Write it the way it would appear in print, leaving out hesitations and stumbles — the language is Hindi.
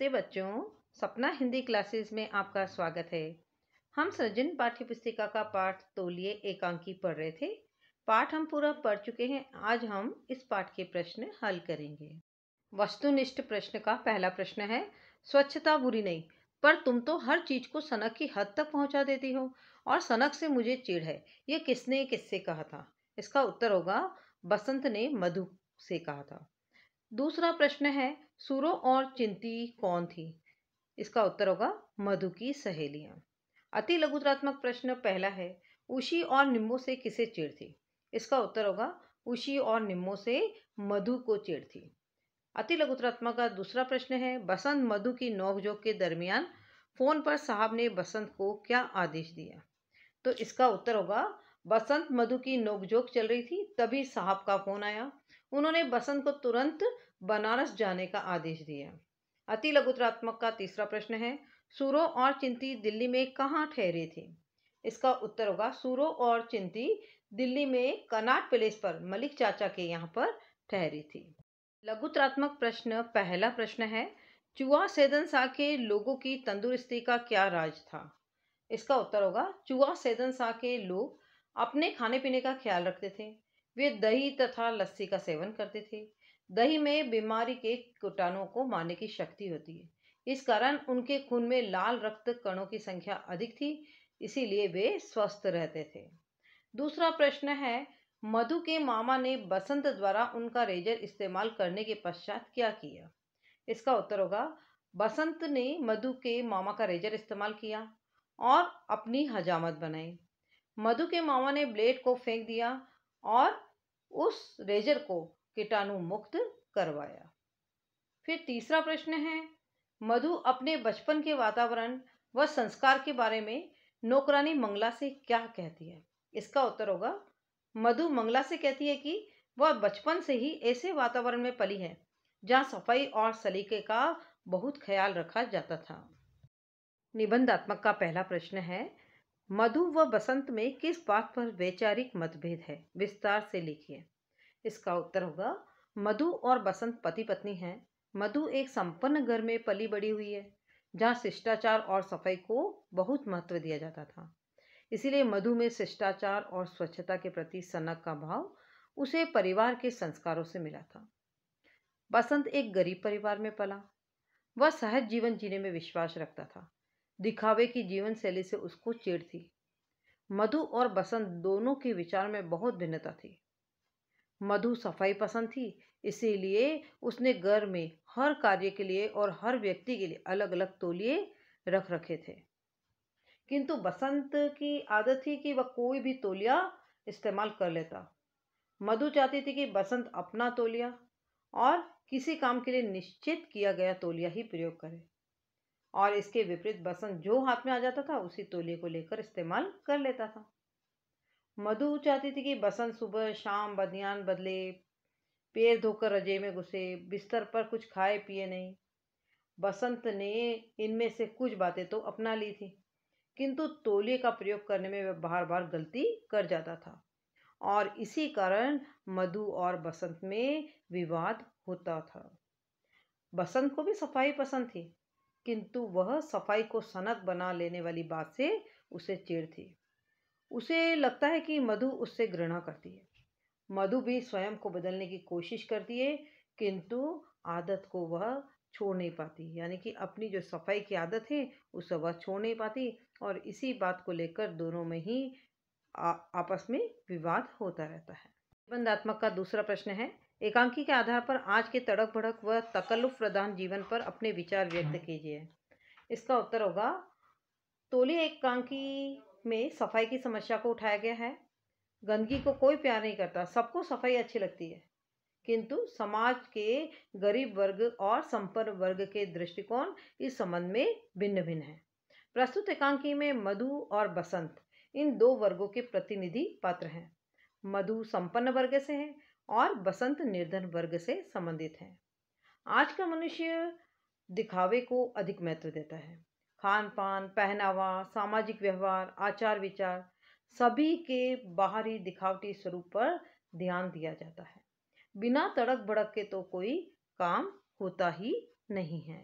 नमस्ते बच्चों। सपना हिंदी क्लासेस में आपका स्वागत है। हम सृजन पाठ्य पुस्तिका का पाठ तौलिए एकांकी पढ़ रहे थे। पाठ हम पूरा पढ़ चुके हैं। आज हम इस पाठ के प्रश्न हल करेंगे। वस्तुनिष्ठ प्रश्न का पहला प्रश्न है, स्वच्छता बुरी नहीं, पर तुम तो हर चीज को सनक की हद तक पहुंचा देती हो और सनक से मुझे चिढ़ है। ये किसने किससे कहा था? इसका उत्तर होगा बसंत ने मधु से कहा था। दूसरा प्रश्न है, सूरो और चिंती कौन थी? इसका उत्तर होगा मधु की सहेलियां। अति लघुत्रात्मक प्रश्न पहला है, उशी और निम्मो से किसे चिढ़ थी? इसका उत्तर होगा उशी और निम्मो से मधु को चिढ़ थी। अति लघुत्रात्मक का दूसरा प्रश्न है, बसंत मधु की नोकझोंक के दरमियान फोन पर साहब ने बसंत को क्या आदेश दिया? तो इसका उत्तर होगा बसंत मधु की नोकझोंक चल रही थी, तभी साहब का फोन आया। उन्होंने बसंत को तुरंत बनारस जाने का आदेश दिया। अति लघुत्रात्मक का तीसरा प्रश्न है, सूरो और चिंती दिल्ली में कहाँ ठहरे थे? इसका उत्तर होगा सूरो और चिंती दिल्ली में कनॉट पैलेस पर मलिक चाचा के यहाँ पर ठहरी थी। लघुत्रात्मक प्रश्न पहला प्रश्न है, चुआ सेदन शाह के लोगों की तंदुरुस्ती का क्या राज था? इसका उत्तर होगा चुआ सेदन शाह के लोग अपने खाने पीने का ख्याल रखते थे। वे दही तथा लस्सी का सेवन करते थे। दही में बीमारी के कीटाणुओं को मारने की शक्ति होती है। इस कारण उनके खून में लाल रक्त कणों की संख्या अधिक थी, इसीलिए वे स्वस्थ रहते थे। दूसरा प्रश्न है, मधु के मामा ने बसंत द्वारा उनका रेजर इस्तेमाल करने के पश्चात क्या किया? इसका उत्तर होगा बसंत ने मधु के मामा का रेजर इस्तेमाल किया और अपनी हजामत बनाई। मधु के मामा ने ब्लेड को फेंक दिया और उस रेजर को कीटाणु मुक्त करवाया। फिर तीसरा प्रश्न है, मधु अपने बचपन के वातावरण व संस्कार के बारे में नौकरानी मंगला से क्या कहती है? इसका उत्तर होगा मधु मंगला से कहती है कि वह बचपन से ही ऐसे वातावरण में पली है जहाँ सफाई और सलीके का बहुत ख्याल रखा जाता था। निबंधात्मक का पहला प्रश्न है, मधु व बसंत में किस बात पर वैचारिक मतभेद है? विस्तार से लिखिए। इसका उत्तर होगा मधु और बसंत पति पत्नी हैं। मधु एक संपन्न घर में पली बड़ी हुई है जहाँ शिष्टाचार और सफाई को बहुत महत्व दिया जाता था। इसीलिए मधु में शिष्टाचार और स्वच्छता के प्रति सनक का भाव उसे परिवार के संस्कारों से मिला था। बसंत एक गरीब परिवार में पला। वह सहज जीवन जीने में विश्वास रखता था। दिखावे की जीवन शैली से उसको चिढ़ थी। मधु और बसंत दोनों के विचार में बहुत भिन्नता थी। मधु सफाई पसंद थी, इसीलिए उसने घर में हर कार्य के लिए और हर व्यक्ति के लिए अलग अलग तौलिए रख रखे थे। किंतु बसंत की आदत थी कि वह कोई भी तौलिया इस्तेमाल कर लेता। मधु चाहती थी कि बसंत अपना तौलिया और किसी काम के लिए निश्चित किया गया तौलिया ही प्रयोग करे, और इसके विपरीत बसंत जो हाथ में आ जाता था उसी तौलिए को लेकर इस्तेमाल कर लेता था। मधु चाहती थी कि बसंत सुबह शाम बनियान बदले, पैर धोकर रजाई में घुसे, बिस्तर पर कुछ खाए पिए नहीं। बसंत ने इनमें से कुछ बातें तो अपना ली थी, किंतु तौलिए का प्रयोग करने में वह बार बार गलती कर जाता था और इसी कारण मधु और बसंत में विवाद होता था। बसंत को भी सफाई पसंद थी, किंतु वह सफाई को सनक बना लेने वाली बात से उसे चिढ़ थी। उसे लगता है कि मधु उससे घृणा करती है। मधु भी स्वयं को बदलने की कोशिश करती है, किंतु आदत को वह छोड़ नहीं पाती, यानी कि अपनी जो सफाई की आदत है उसे वह छोड़ नहीं पाती, और इसी बात को लेकर दोनों में ही आपस में विवाद होता रहता है। निबंधात्मक का दूसरा प्रश्न है, एकांकी के आधार पर आज के तड़क भड़क व तकल्लुफ प्रधान जीवन पर अपने विचार व्यक्त कीजिए। इसका उत्तर होगा तौलिया एकांकी में सफाई की समस्या को उठाया गया है। गंदगी को कोई प्यार नहीं करता, सबको सफाई अच्छी लगती है, किंतु समाज के गरीब वर्ग और संपन्न वर्ग के दृष्टिकोण इस संबंध में भिन्न भिन्न है। प्रस्तुत एकांकी में मधु और बसंत इन दो वर्गों के प्रतिनिधि पात्र हैं। मधु संपन्न वर्ग से है और बसंत निर्धन वर्ग से संबंधित है। आज का मनुष्य दिखावे को अधिक महत्व देता है। खान पान, पहनावा, सामाजिक व्यवहार, आचार विचार सभी के बाहरी दिखावटी स्वरूप पर ध्यान दिया जाता है। बिना तड़क भड़क के तो कोई काम होता ही नहीं है।